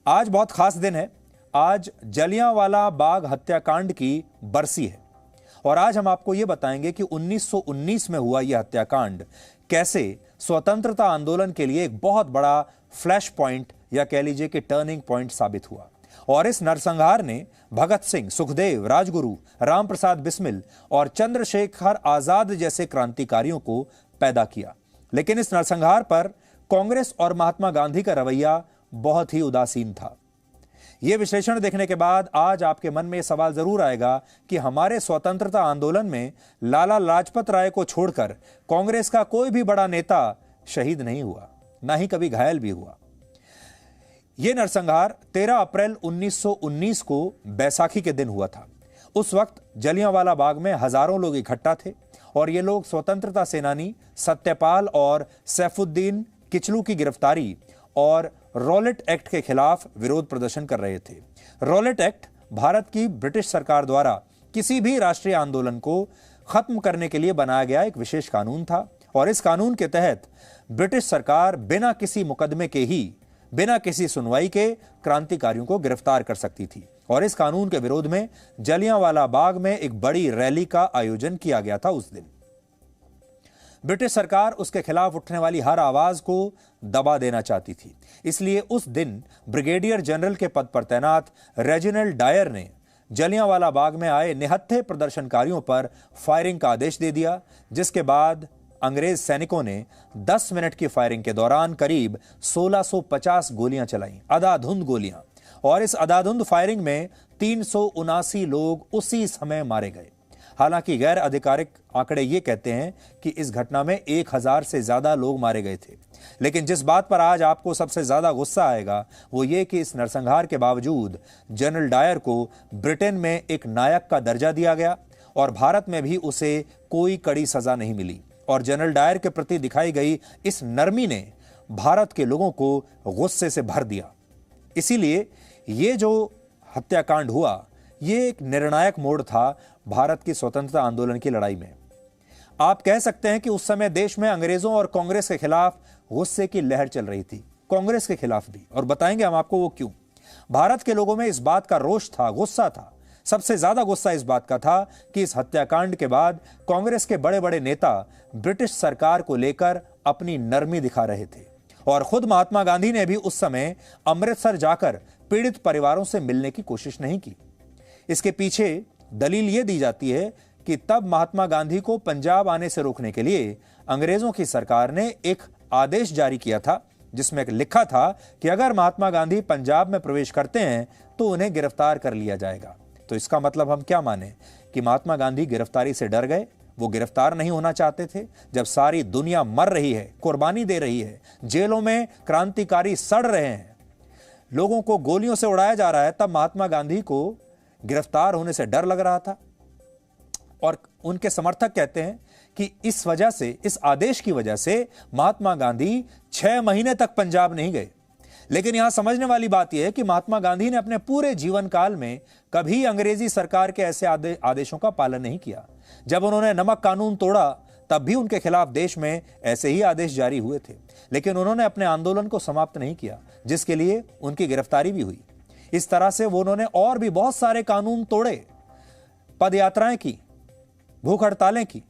आज बहुत खास दिन है। आज जलियांवाला बाग हत्याकांड की बरसी है और आज हम आपको यह बताएंगे कि 1919 में हुआ यह हत्याकांड कैसे स्वतंत्रता आंदोलन के लिए एक बहुत बड़ा फ्लैश पॉइंट या कह लीजिए कि टर्निंग पॉइंट साबित हुआ। और इस नरसंहार ने भगत सिंह, सुखदेव, राजगुरु, राम प्रसाद बिस्मिल और चंद्रशेखर आजाद जैसे क्रांतिकारियों को पैदा किया। लेकिन इस नरसंहार पर कांग्रेस और महात्मा गांधी का रवैया बहुत ही उदासीन था। यह विश्लेषण देखने के बाद आज आपके मन में यह सवाल जरूर आएगा कि हमारे स्वतंत्रता आंदोलन में लाला लाजपत राय को छोड़कर कांग्रेस का कोई भी बड़ा नेता शहीद नहीं हुआ, ना ही कभी घायल भी हुआ। यह नरसंहार 13 अप्रैल 1919 को बैसाखी के दिन हुआ था। उस वक्त जलियांवाला बाग में हजारों लोग इकट्ठा थे और ये लोग स्वतंत्रता सेनानी सत्यपाल और सैफुद्दीन किचलू की गिरफ्तारी और रॉलेट एक्ट के खिलाफ विरोध प्रदर्शन कर रहे थे। रॉलेट एक्ट भारत की ब्रिटिश सरकार द्वारा किसी भी राष्ट्रीय आंदोलन को खत्म करने के लिए बनाया गया एक विशेष कानून था और इस कानून के तहत ब्रिटिश सरकार बिना किसी मुकदमे के ही, बिना किसी सुनवाई के क्रांतिकारियों को गिरफ्तार कर सकती थी। और इस कानून के विरोध में जलियांवाला बाग में एक बड़ी रैली का आयोजन किया गया था। उस दिन ब्रिटिश सरकार उसके खिलाफ उठने वाली हर आवाज को दबा देना चाहती थी। इसलिए उस दिन ब्रिगेडियर जनरल के पद पर तैनात रेजिनाल्ड डायर ने जलियांवाला बाग में आए निहत्थे प्रदर्शनकारियों पर फायरिंग का आदेश दे दिया, जिसके बाद अंग्रेज सैनिकों ने 10 मिनट की फायरिंग के दौरान करीब 1650 गोलियां चलाईं, आधाधुंध गोलियां। और इस आधाधुंध फायरिंग में 379 लोग उसी समय मारे गए। हालांकि गैर आधिकारिक आंकड़े ये कहते हैं कि इस घटना में 1000 से ज्यादा लोग मारे गए थे। लेकिन जिस बात पर आज आपको सबसे ज्यादा गुस्सा आएगा वो ये कि इस नरसंहार के बावजूद जनरल डायर को ब्रिटेन में एक नायक का दर्जा दिया गया और भारत में भी उसे कोई कड़ी सजा नहीं मिली। और जनरल डायर के प्रति दिखाई गई इस नरमी ने भारत के लोगों को गुस्से से भर दिया। इसीलिए ये जो हत्याकांड हुआ ये एक निर्णायक मोड़ था भारत की स्वतंत्रता आंदोलन की लड़ाई में। आप कह सकते हैं कि उस समय देश में अंग्रेजों और कांग्रेस के खिलाफ गुस्से की लहर चल रही थी, कांग्रेस के खिलाफ भी, और बताएंगे हम आपको वो क्यों। भारत के लोगों में इस बात का रोष था, गुस्सा था। सबसे ज्यादा गुस्सा इस बात का था कि इस हत्याकांड के बाद कांग्रेस के बड़े बड़े नेता ब्रिटिश सरकार को लेकर अपनी नरमी दिखा रहे थे और खुद महात्मा गांधी ने भी उस समय अमृतसर जाकर पीड़ित परिवारों से मिलने की कोशिश नहीं की। इसके पीछे दलील यह दी जाती है कि तब महात्मा गांधी को पंजाब आने से रोकने के लिए अंग्रेजों की सरकार ने एक आदेश जारी किया था जिसमें लिखा था कि अगर महात्मा गांधी पंजाब में प्रवेश करते हैं तो उन्हें गिरफ्तार कर लिया जाएगा। तो इसका मतलब हम क्या माने कि महात्मा गांधी गिरफ्तारी से डर गए, वो गिरफ्तार नहीं होना चाहते थे। जब सारी दुनिया मर रही है, कुर्बानी दे रही है, जेलों में क्रांतिकारी सड़ रहे हैं, लोगों को गोलियों से उड़ाया जा रहा है, तब महात्मा गांधी को गिरफ्तार होने से डर लग रहा था। और उनके समर्थक कहते हैं कि इस वजह से, इस आदेश की वजह से महात्मा गांधी 6 महीने तक पंजाब नहीं गए। लेकिन यहां समझने वाली बात यह है कि महात्मा गांधी ने अपने पूरे जीवन काल में कभी अंग्रेजी सरकार के ऐसे आदेशों का पालन नहीं किया। जब उन्होंने नमक कानून तोड़ा तब भी उनके खिलाफ देश में ऐसे ही आदेश जारी हुए थे, लेकिन उन्होंने अपने आंदोलन को समाप्त नहीं किया, जिसके लिए उनकी गिरफ्तारी भी हुई। इस तरह से उन्होंने और भी बहुत सारे कानून तोड़े, पदयात्राएं की, भूख हड़तालें की,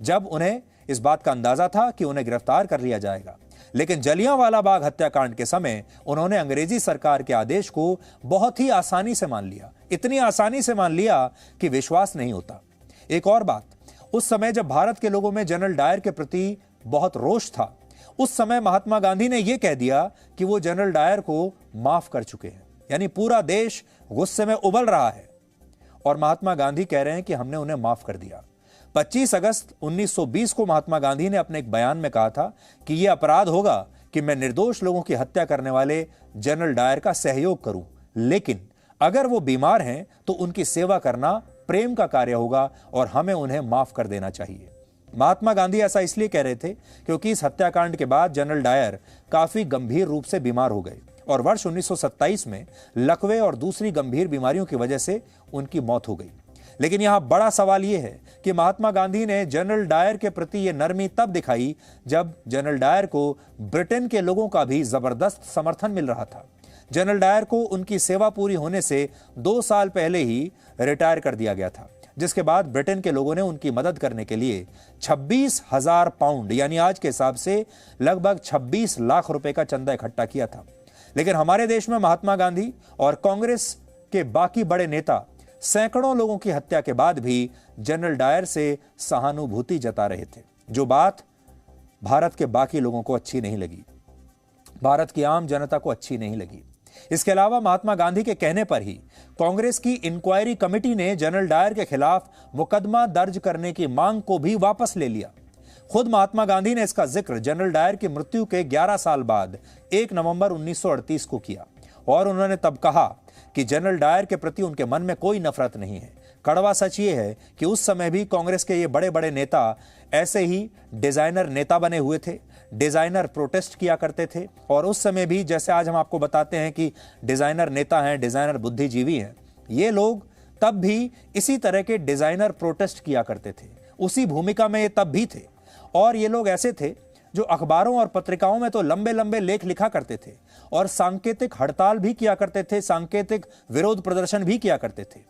जब उन्हें इस बात का अंदाजा था कि उन्हें गिरफ्तार कर लिया जाएगा। लेकिन जलियांवाला बाग हत्याकांड के समय उन्होंने अंग्रेजी सरकार के आदेश को बहुत ही आसानी से मान लिया, इतनी आसानी से मान लिया कि विश्वास नहीं होता। एक और बात, उस समय जब भारत के लोगों में जनरल डायर के प्रति बहुत रोष था, उस समय महात्मा गांधी ने यह कह दिया कि वो जनरल डायर को माफ कर चुके हैं। यानी पूरा देश गुस्से में उबल रहा है और महात्मा गांधी कह रहे हैं कि हमने उन्हें माफ कर दिया। 25 अगस्त 1920 को महात्मा गांधी ने अपने एक बयान में कहा था कि यह अपराध होगा कि मैं निर्दोष लोगों की हत्या करने वाले जनरल डायर का सहयोग करूं, लेकिन अगर वो बीमार हैं तो उनकी सेवा करना प्रेम का कार्य होगा और हमें उन्हें माफ कर देना चाहिए। महात्मा गांधी ऐसा इसलिए कह रहे थे क्योंकि इस हत्याकांड के बाद जनरल डायर काफी गंभीर रूप से बीमार हो गए और वर्ष 1927 में लकवे और दूसरी गंभीर बीमारियों की वजह से उनकी मौत हो गई। लेकिन यहां बड़ा सवाल यह है कि महात्मा गांधी ने जनरल डायर के प्रति यह नरमी तब दिखाई जब जनरल डायर को ब्रिटेन के लोगों का भी जबरदस्त समर्थन मिल रहा था। जनरल डायर को उनकी सेवा पूरी होने से 2 साल पहले ही रिटायर कर दिया गया था, जिसके बाद ब्रिटेन के लोगों ने उनकी मदद करने के लिए 26,000 पाउंड यानी आज के हिसाब से लगभग 26 लाख रुपए का चंदा इकट्ठा किया था। लेकिन हमारे देश में महात्मा गांधी और कांग्रेस के बाकी बड़े नेता सैकड़ों लोगों की हत्या के बाद भी जनरल डायर से सहानुभूति जता रहे थे, जो बात भारत के बाकी लोगों को अच्छी नहीं लगी, भारत की आम जनता को अच्छी नहीं लगी। इसके अलावा महात्मा गांधी के कहने पर ही कांग्रेस की इंक्वायरी कमेटी ने जनरल डायर के खिलाफ मुकदमा दर्ज करने की मांग को भी वापस ले लिया। खुद महात्मा गांधी ने इसका जिक्र जनरल डायर की मृत्यु के 11 साल बाद 1 नवंबर 1938 को किया और उन्होंने तब कहा कि जनरल डायर के प्रति उनके मन में कोई नफरत नहीं है। कड़वा सच ये है कि उस समय भी कांग्रेस के ये बड़े बड़े नेता ऐसे ही डिजाइनर नेता बने हुए थे, डिजाइनर प्रोटेस्ट किया करते थे। और उस समय भी जैसे आज हम आपको बताते हैं कि डिजाइनर नेता हैं, डिजाइनर बुद्धिजीवी हैं, ये लोग तब भी इसी तरह के डिजाइनर प्रोटेस्ट किया करते थे। उसी भूमिका में ये तब भी थे। और ये लोग ऐसे थे जो अखबारों और पत्रिकाओं में तो लंबे लंबे लेख लिखा करते थे और सांकेतिक हड़ताल भी किया करते थे, सांकेतिक विरोध प्रदर्शन भी किया करते थे।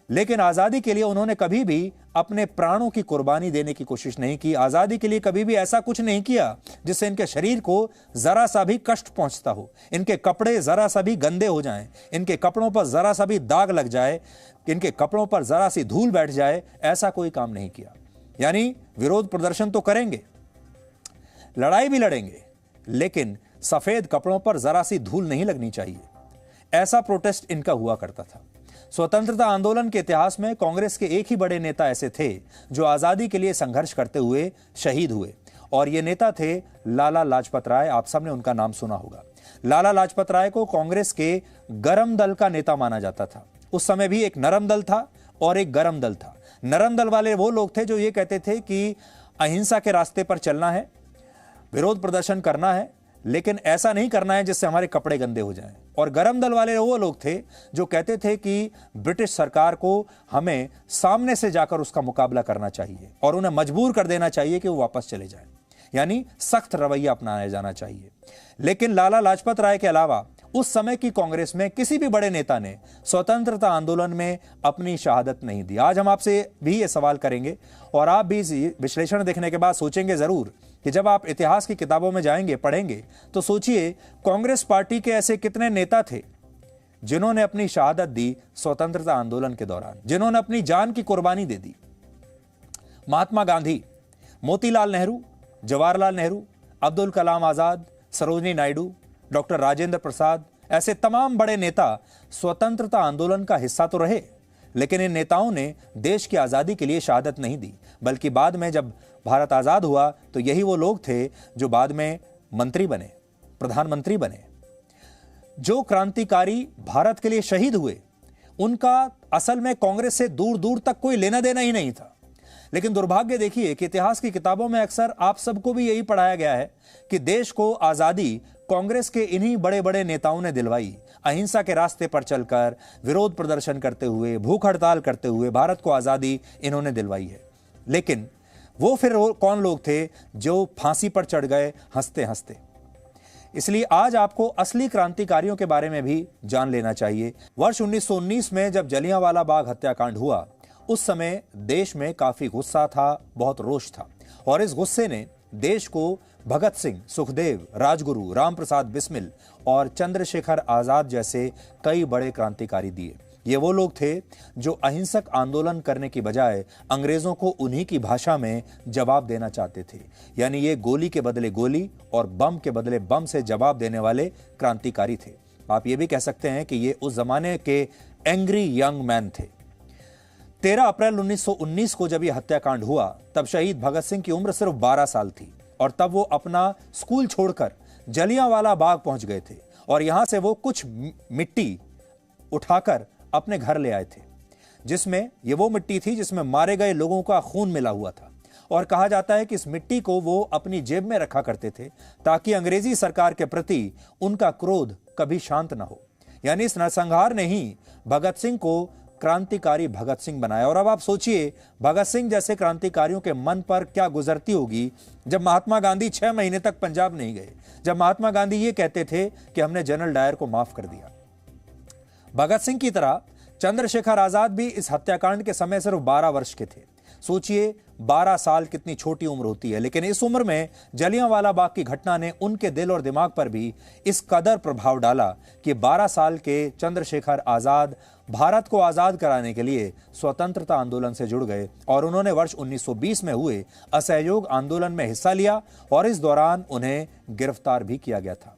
लेकिन आजादी के लिए उन्होंने कभी भी अपने प्राणों की कुर्बानी देने की कोशिश नहीं की। आजादी के लिए कभी भी ऐसा कुछ नहीं किया जिससे इनके शरीर को जरा सा भी कष्ट पहुंचता हो, इनके कपड़े जरा सा भी गंदे हो जाएं, इनके कपड़ों पर जरा सा भी दाग लग जाए, इनके कपड़ों पर जरा सी धूल बैठ जाए, ऐसा कोई काम नहीं किया। यानी विरोध प्रदर्शन तो करेंगे, लड़ाई भी लड़ेंगे, लेकिन सफेद कपड़ों पर जरा सी धूल नहीं लगनी चाहिए। ऐसा प्रोटेस्ट इनका हुआ करता था। स्वतंत्रता आंदोलन के इतिहास में कांग्रेस के एक ही बड़े नेता ऐसे थे जो आजादी के लिए संघर्ष करते हुए शहीद हुए, और ये नेता थे लाला लाजपत राय। आप सबने उनका नाम सुना होगा। लाला लाजपत राय को कांग्रेस के गरम दल का नेता माना जाता था। उस समय भी एक नरम दल था और एक गरम दल था। नरम दल वाले वो लोग थे जो ये कहते थे कि अहिंसा के रास्ते पर चलना है, विरोध प्रदर्शन करना है, लेकिन ऐसा नहीं करना है जिससे हमारे कपड़े गंदे हो जाएं। और गरम दल वाले वो लोग थे जो कहते थे कि ब्रिटिश सरकार को हमें सामने से जाकर उसका मुकाबला करना चाहिए और उन्हें मजबूर कर देना चाहिए कि वो वापस चले जाएं, यानी सख्त रवैया अपनाया जाना चाहिए। लेकिन लाला लाजपत राय के अलावा उस समय की कांग्रेस में किसी भी बड़े नेता ने स्वतंत्रता आंदोलन में अपनी शहादत नहीं दी। आज हम आपसे भी ये सवाल करेंगे और आप भी विश्लेषण देखने के बाद सोचेंगे जरूर कि जब आप इतिहास की किताबों में जाएंगे, पढ़ेंगे, तो सोचिए कांग्रेस पार्टी के ऐसे कितने नेता थे जिन्होंने अपनी शहादत दी स्वतंत्रता आंदोलन के दौरान, जिन्होंने अपनी जान की कुर्बानी दे दी। महात्मा गांधी, मोतीलाल नेहरू, जवाहरलाल नेहरू, अब्दुल कलाम आजाद, सरोजिनी नायडू, डॉक्टर राजेंद्र प्रसाद, ऐसे तमाम बड़े नेता स्वतंत्रता आंदोलन का हिस्सा तो रहे, लेकिन इन नेताओं ने देश की आजादी के लिए शहादत नहीं दी, बल्कि बाद में जब भारत आजाद हुआ तो यही वो लोग थे जो बाद में मंत्री बने, प्रधानमंत्री बने। जो क्रांतिकारी भारत के लिए शहीद हुए उनका असल में कांग्रेस से दूर दूर तक कोई लेना देना ही नहीं था। लेकिन दुर्भाग्य देखिए कि इतिहास की किताबों में अक्सर आप सबको भी यही पढ़ाया गया है कि देश को आजादी कांग्रेस के इन्हीं बड़े बड़े नेताओं ने दिलवाई। अहिंसा के रास्ते पर चलकर, विरोध प्रदर्शन करते हुए, भूख हड़ताल करते हुए भारत को आजादी इन्होंने दिलवाई है। लेकिन वो फिर कौन लोग थे जो फांसी पर चढ़ गए हंसते हंसते। इसलिए आज आपको असली क्रांतिकारियों के बारे में भी जान लेना चाहिए। वर्ष 1919 में जब जलियांवाला बाग हत्याकांड हुआ, उस समय देश में काफी गुस्सा था, बहुत रोष था, और इस गुस्से ने देश को भगत सिंह, सुखदेव, राजगुरु, रामप्रसाद बिस्मिल और चंद्रशेखर आजाद जैसे कई बड़े क्रांतिकारी दिए। ये वो लोग थे जो अहिंसक आंदोलन करने की बजाय अंग्रेजों को उन्हीं की भाषा में जवाब देना चाहते थे। यानी ये गोली के बदले गोली और बम के बदले बम से जवाब देने वाले क्रांतिकारी थे। आप ये भी कह सकते हैं कि ये उस जमाने के एंग्री यंग मैन थे। 13 अप्रैल 1919 को जब यह हत्याकांड हुआ तब शहीद भगत सिंह की उम्र सिर्फ 12 साल थी और तब वो अपना स्कूल छोड़कर जलियांवाला बाग पहुंच गए थे और यहां से वो कुछ मिट्टी उठाकर अपने घर ले आए थे, जिसमें ये वो मिट्टी थी जिसमें मारे गए लोगों का खून मिला हुआ था। और कहा जाता है कि इस मिट्टी को वो अपनी जेब में रखा करते थे ताकि अंग्रेजी सरकार के प्रति उनका क्रोध कभी शांत ना हो। यानी इस नरसंहार ने ही भगत सिंह को क्रांतिकारी भगत सिंह बनाया। और अब आप सोचिए भगत सिंह जैसे क्रांतिकारियों के मन पर क्या गुजरती होगी जब महात्मा गांधी 6 महीने तक पंजाब नहीं गए, जब महात्मा गांधी ये कहते थे कि हमने जनरल डायर को माफ कर दिया। भगत सिंह की तरह चंद्रशेखर आजाद भी इस हत्याकांड के समय सिर्फ 12 वर्ष के थे। सोचिए 12 साल कितनी छोटी उम्र होती है, लेकिन इस उम्र में जलियांवाला बाग की घटना ने उनके दिल और दिमाग पर भी इस कदर प्रभाव डाला कि 12 साल के चंद्रशेखर आजाद भारत को आजाद कराने के लिए स्वतंत्रता आंदोलन से जुड़ गए और उन्होंने वर्ष 1920 में हुए असहयोग आंदोलन में हिस्सा लिया और इस दौरान उन्हें गिरफ्तार भी किया गया था।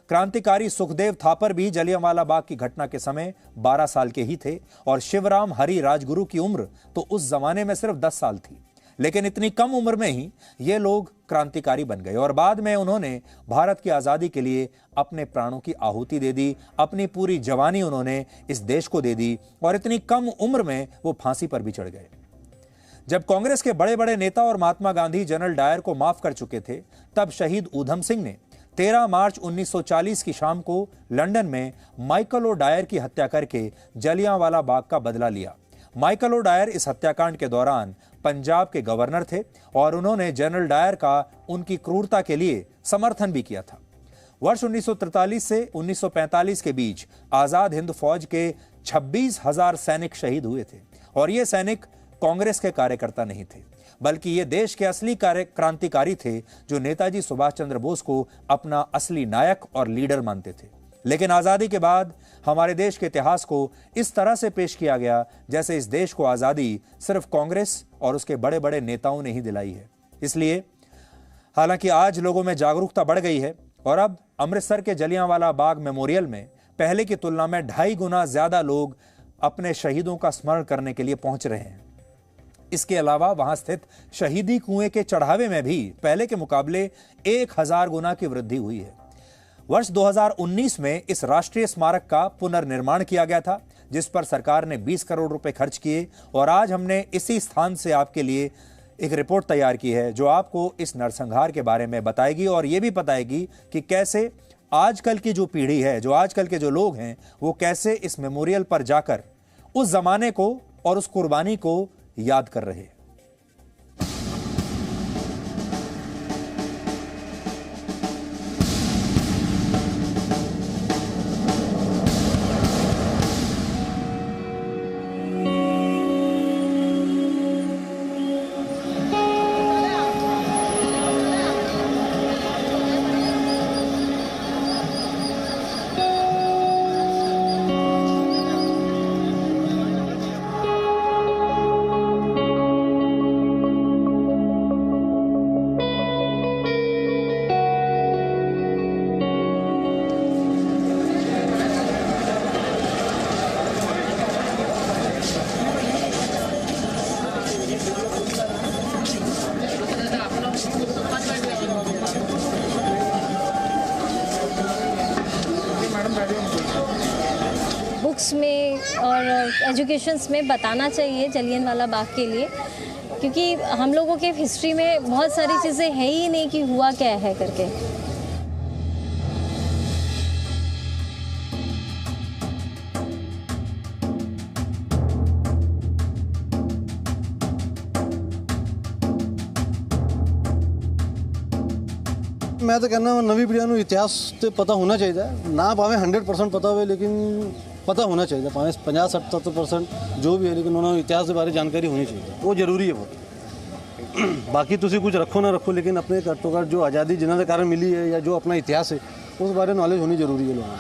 क्रांतिकारी सुखदेव थापर भी जलियांवाला बाग की घटना के समय 12 साल के ही थे और शिवराम हरि राजगुरु की उम्र तो उस जमाने में सिर्फ 10 साल थी। लेकिन इतनी कम उम्र में ही ये लोग क्रांतिकारी बन गए और बाद में उन्होंने भारत की आजादी के लिए अपने प्राणों की आहुति दे दी, अपनी पूरी जवानी उन्होंने इस देश को दे दी और इतनी कम उम्र में वो फांसी पर भी चढ़ गए। जब कांग्रेस के बड़े बड़े नेता और महात्मा गांधी जनरल डायर को माफ कर चुके थे, तब शहीद ऊधम सिंह ने 13 मार्च 1940 की शाम को लंदन में माइकल ओ डायर की हत्या करके जलियांवाला बाग का बदला लिया। माइकल ओ डायर इस हत्याकांड के दौरान पंजाब के गवर्नर थे और उन्होंने जनरल डायर का उनकी क्रूरता के लिए समर्थन भी किया था। वर्ष 1943 से 1945 के बीच आजाद हिंद फौज के 26,000 सैनिक शहीद हुए थे और ये सैनिक कांग्रेस के कार्यकर्ता नहीं थे, बल्कि ये देश के असली क्रांतिकारी थे जो नेताजी सुभाष चंद्र बोस को अपना असली नायक और लीडर मानते थे। लेकिन आजादी के बाद हमारे देश के इतिहास को इस तरह से पेश किया गया जैसे इस देश को आजादी सिर्फ कांग्रेस और उसके बड़े बड़े नेताओं ने ही दिलाई है। इसलिए हालांकि आज लोगों में जागरूकता बढ़ गई है और अब अमृतसर के जलियांवाला बाग मेमोरियल में पहले की तुलना में 2.5 गुना ज्यादा लोग अपने शहीदों का स्मरण करने के लिए पहुंच रहे हैं। इसके अलावा वहां स्थित शहीदी कुएं के चढ़ावे में भी पहले के मुकाबले 1000 गुना की वृद्धि हुई है। वर्ष 2019 में इस राष्ट्रीय स्मारक का पुनर्निर्माण किया गया था, जिस पर सरकार ने 20 करोड़ रुपए खर्च किए और आज हमने इसी स्थान से आपके लिए एक रिपोर्ट तैयार की है जो आपको इस नरसंहार के बारे में बताएगी और यह भी बताएगी कि कैसे आजकल की जो पीढ़ी है, जो आजकल के जो लोग हैं, वो कैसे इस मेमोरियल पर जाकर उस जमाने को और उस कुर्बानी को याद कर रहे हैं। बुक्स में और एजुकेशंस में बताना चाहिए जलियांवाला बाग के लिए, क्योंकि हम लोगों के हिस्ट्री में बहुत सारी चीज़ें है ही नहीं कि हुआ क्या है करके। मैं तो कहना नवी पीढ़ी को इतिहास तो पता होना चाहिए, ना भावें 100% पता हो लेकिन पता होना चाहिए, भावें 50-70% जो भी है, लेकिन उन्होंने इतिहास के बारे में जानकारी होनी चाहिए, वो जरूरी है। वो बाकी तुसी कुछ रखो ना रखो, लेकिन अपने घट्टो घट जो आज़ादी जिन्होंने कारण मिली है या जो अपना इतिहास है उस बारे में नॉलेज होनी जरूरी है लोगों को।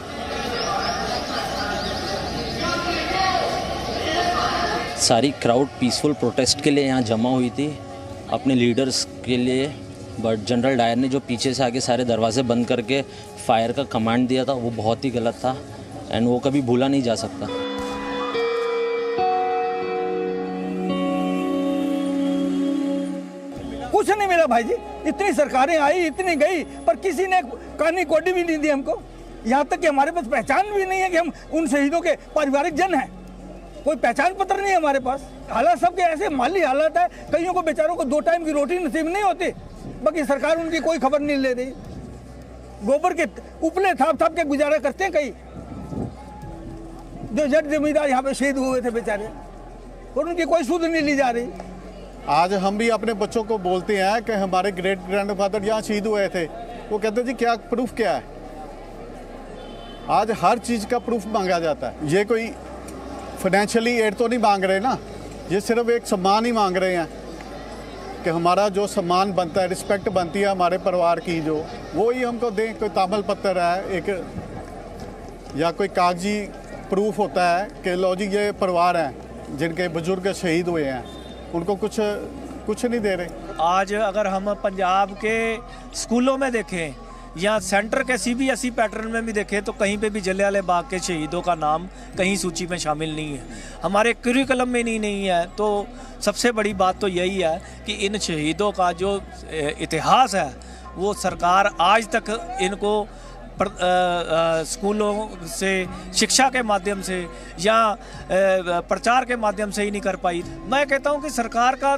सारी क्राउड पीसफुल प्रोटेस्ट के लिए यहाँ जमा हुई थी अपने लीडर्स के लिए, बट जनरल डायर ने जो पीछे से आके सारे दरवाजे बंद करके फायर का कमांड दिया था वो बहुत ही गलत था एंड वो कभी भूला नहीं जा सकता। कुछ नहीं मिला भाई जी, इतनी सरकारें आई इतनी गई पर किसी ने कानी कोडी भी नहीं दी हमको। यहाँ तक कि हमारे पास पहचान भी नहीं है कि हम उन शहीदों के पारिवारिक जन हैं, कोई पहचान पत्र नहीं है हमारे पास। हालात सबके ऐसे माली हालात है, कईयों को बेचारों को 2 टाइम की रोटी नसीब नहीं होती, बाकी सरकार उनकी कोई खबर नहीं ले रही। गोबर के उपले थाप थाप के गुजारा करते हैं कई। जो जट जमींदार यहाँ पे शहीद हुए थे बेचारे, और उनकी कोई सुध नहीं ली जा रही। आज हम भी अपने बच्चों को बोलते हैं कि हमारे ग्रेट ग्रैंडफादर यहाँ शहीद हुए थे, वो कहते हैं जी क्या प्रूफ क्या है। आज हर चीज़ का प्रूफ मांगा जाता है। ये कोई फाइनेंशियली एड तो नहीं मांग रहे ना, ये सिर्फ एक सम्मान ही मांग रहे हैं कि हमारा जो सम्मान बनता है, रिस्पेक्ट बनती है हमारे परिवार की, जो वो ही हमको दें। कोई तामल पत्र है एक, या कोई कागजी प्रूफ होता है कि लो जी ये परिवार हैं जिनके बुजुर्ग शहीद हुए हैं, उनको कुछ नहीं दे रहे। आज अगर हम पंजाब के स्कूलों में देखें या सेंटर के CBSE पैटर्न में भी देखें तो कहीं पे भी जलियांवाला बाग के शहीदों का नाम कहीं सूची में शामिल नहीं है, हमारे करिकुलम में नहीं है। तो सबसे बड़ी बात तो यही है कि इन शहीदों का जो इतिहास है वो सरकार आज तक इनको स्कूलों से, शिक्षा के माध्यम से या प्रचार के माध्यम से ही नहीं कर पाई। मैं कहता हूं कि सरकार का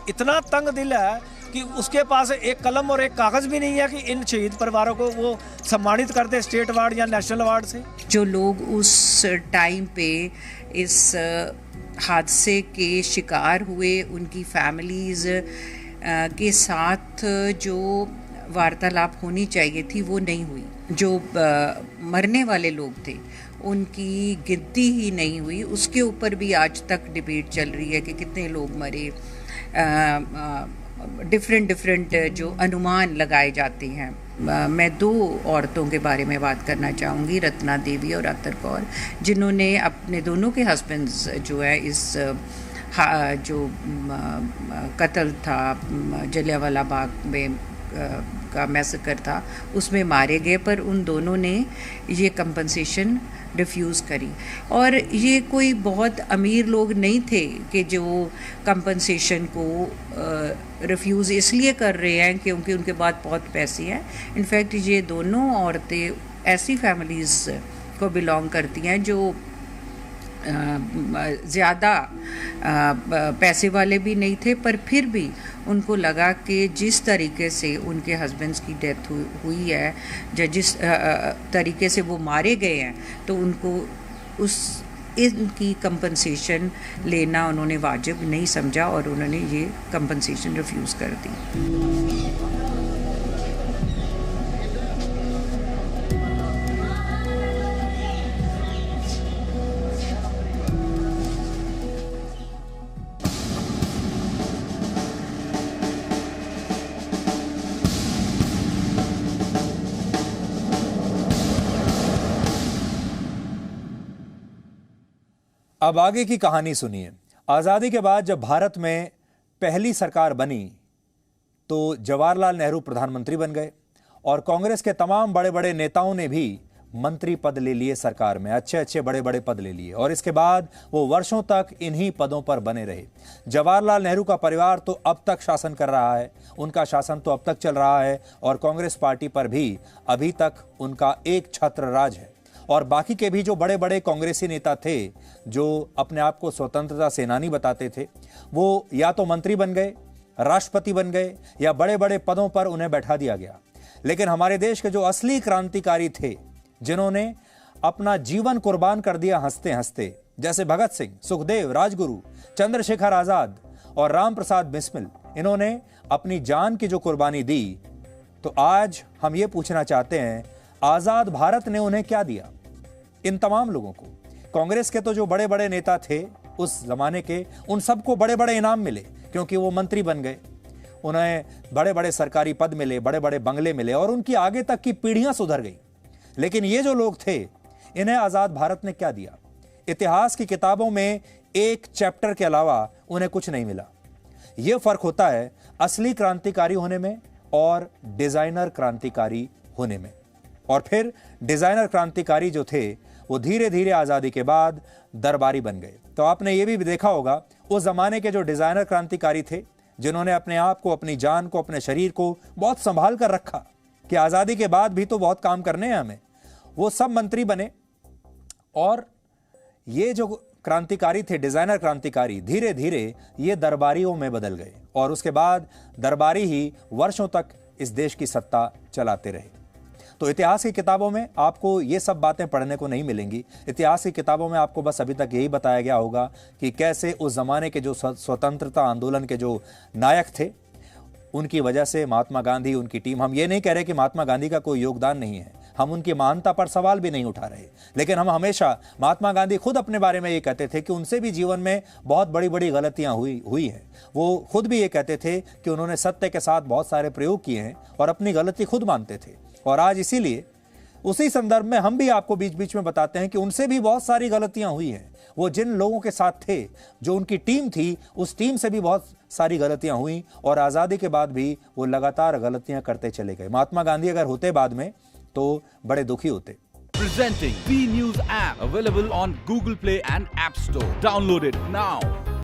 इतना तंग दिल है कि उसके पास एक कलम और एक कागज़ भी नहीं है कि इन शहीद परिवारों को वो सम्मानित कर दे स्टेट अवार्ड या नेशनल अवार्ड से। जो लोग उस टाइम पे इस हादसे के शिकार हुए, उनकी फैमिलीज़ के साथ जो वार्तालाप होनी चाहिए थी वो नहीं हुई। जो मरने वाले लोग थे उनकी गिनती ही नहीं हुई, उसके ऊपर भी आज तक डिबेट चल रही है कि कितने लोग मरे। डिफरेंट जो अनुमान लगाए जाते हैं। मैं 2 औरतों के बारे में बात करना चाहूँगी, रत्ना देवी और अतर कौर, जिन्होंने अपने दोनों के हस्बैंड्स जो है इस जो कत्ल था जलियांवाला बाग में का मैसेकर था उसमें मारे गए, पर उन दोनों ने ये कंपनसेशन रिफ्यूज़ करी। और ये कोई बहुत अमीर लोग नहीं थे कि जो कंपनसेशन को रिफ्यूज़ इसलिए कर रहे हैं क्योंकि उनके पास बहुत पैसे हैं। इनफैक्ट ये दोनों औरतें ऐसी फैमिलीज़ को बिलोंग करती हैं जो ज़्यादा पैसे वाले भी नहीं थे, पर फिर भी उनको लगा कि जिस तरीके से उनके हस्बैंड्स की डेथ हुई है, जिस तरीके से वो मारे गए हैं, तो उनको इनकी कंपनसेशन लेना उन्होंने वाजिब नहीं समझा और उन्होंने ये कंपनसेशन रिफ्यूज़ कर दी। अब आगे की कहानी सुनिए। आज़ादी के बाद जब भारत में पहली सरकार बनी तो जवाहरलाल नेहरू प्रधानमंत्री बन गए और कांग्रेस के तमाम बड़े बड़े नेताओं ने भी मंत्री पद ले लिए सरकार में, अच्छे बड़े बड़े पद ले लिए और इसके बाद वो वर्षों तक इन्हीं पदों पर बने रहे। जवाहरलाल नेहरू का परिवार तो अब तक शासन कर रहा है, उनका शासन तो अब तक चल रहा है और कांग्रेस पार्टी पर भी अभी तक उनका एक छत्र राज है। और बाकी के भी जो बड़े बड़े कांग्रेसी नेता थे जो अपने आप को स्वतंत्रता सेनानी बताते थे, वो या तो मंत्री बन गए, राष्ट्रपति बन गए या बड़े बड़े पदों पर उन्हें बैठा दिया गया। लेकिन हमारे देश के जो असली क्रांतिकारी थे, जिन्होंने अपना जीवन कुर्बान कर दिया हंसते हंसते, जैसे भगत सिंह, सुखदेव, राजगुरु, चंद्रशेखर आजाद और राम प्रसाद बिस्मिल, इन्होंने अपनी जान की जो कुर्बानी दी, तो आज हम ये पूछना चाहते हैं आजाद भारत ने उन्हें क्या दिया? इन तमाम लोगों को, कांग्रेस के तो जो बड़े बड़े नेता थे उस जमाने के, उन सबको बड़े बड़े इनाम मिले क्योंकि वो मंत्री बन गए, उन्हें बड़े बड़े सरकारी पद मिले, बड़े बड़े बंगले मिले और उनकी आगे तक की पीढ़ियां सुधर गई। लेकिन ये जो लोग थे, इन्हें आजाद भारत ने क्या दिया? इतिहास की किताबों में एक चैप्टर के अलावा उन्हें कुछ नहीं मिला। यह फर्क होता है असली क्रांतिकारी होने में और डिजाइनर क्रांतिकारी होने में। और फिर डिजाइनर क्रांतिकारी जो थे वो धीरे धीरे आजादी के बाद दरबारी बन गए। तो आपने ये भी देखा होगा उस जमाने के जो डिजाइनर क्रांतिकारी थे, जिन्होंने अपने आप को, अपनी जान को, अपने शरीर को बहुत संभाल कर रखा कि आजादी के बाद भी तो बहुत काम करने हैं हमें, वो सब मंत्री बने। और ये जो क्रांतिकारी थे, डिजाइनर क्रांतिकारी, धीरे धीरे ये दरबारियों में बदल गए और उसके बाद दरबारी ही वर्षों तक इस देश की सत्ता चलाते रहे। तो इतिहास की किताबों में आपको ये सब बातें पढ़ने को नहीं मिलेंगी। इतिहास की किताबों में आपको बस अभी तक यही बताया गया होगा कि कैसे उस जमाने के जो स्वतंत्रता आंदोलन के जो नायक थे, उनकी वजह से महात्मा गांधी, उनकी टीम, हम ये नहीं कह रहे कि महात्मा गांधी का कोई योगदान नहीं है, हम उनकी महानता पर सवाल भी नहीं उठा रहे, लेकिन हम हमेशा, महात्मा गांधी खुद अपने बारे में ये कहते थे कि उनसे भी जीवन में बहुत बड़ी बड़ी गलतियां हुई हैं। वो खुद भी ये कहते थे कि उन्होंने सत्य के साथ बहुत सारे प्रयोग किए हैं और अपनी गलती खुद मानते थे। और आज इसीलिए उसी संदर्भ में हम भी आपको बीच बीच में बताते हैं कि उनसे भी बहुत सारी गलतियां हुई हैं। वो जिन लोगों के साथ थे, जो उनकी टीम थी, उस टीम से भी बहुत सारी गलतियां हुई और आज़ादी के बाद भी वो लगातार गलतियां करते चले गए। महात्मा गांधी अगर होते बाद में तो बड़े दुखी होते। Presenting B News app, available on Google Play and App Store. Download it now.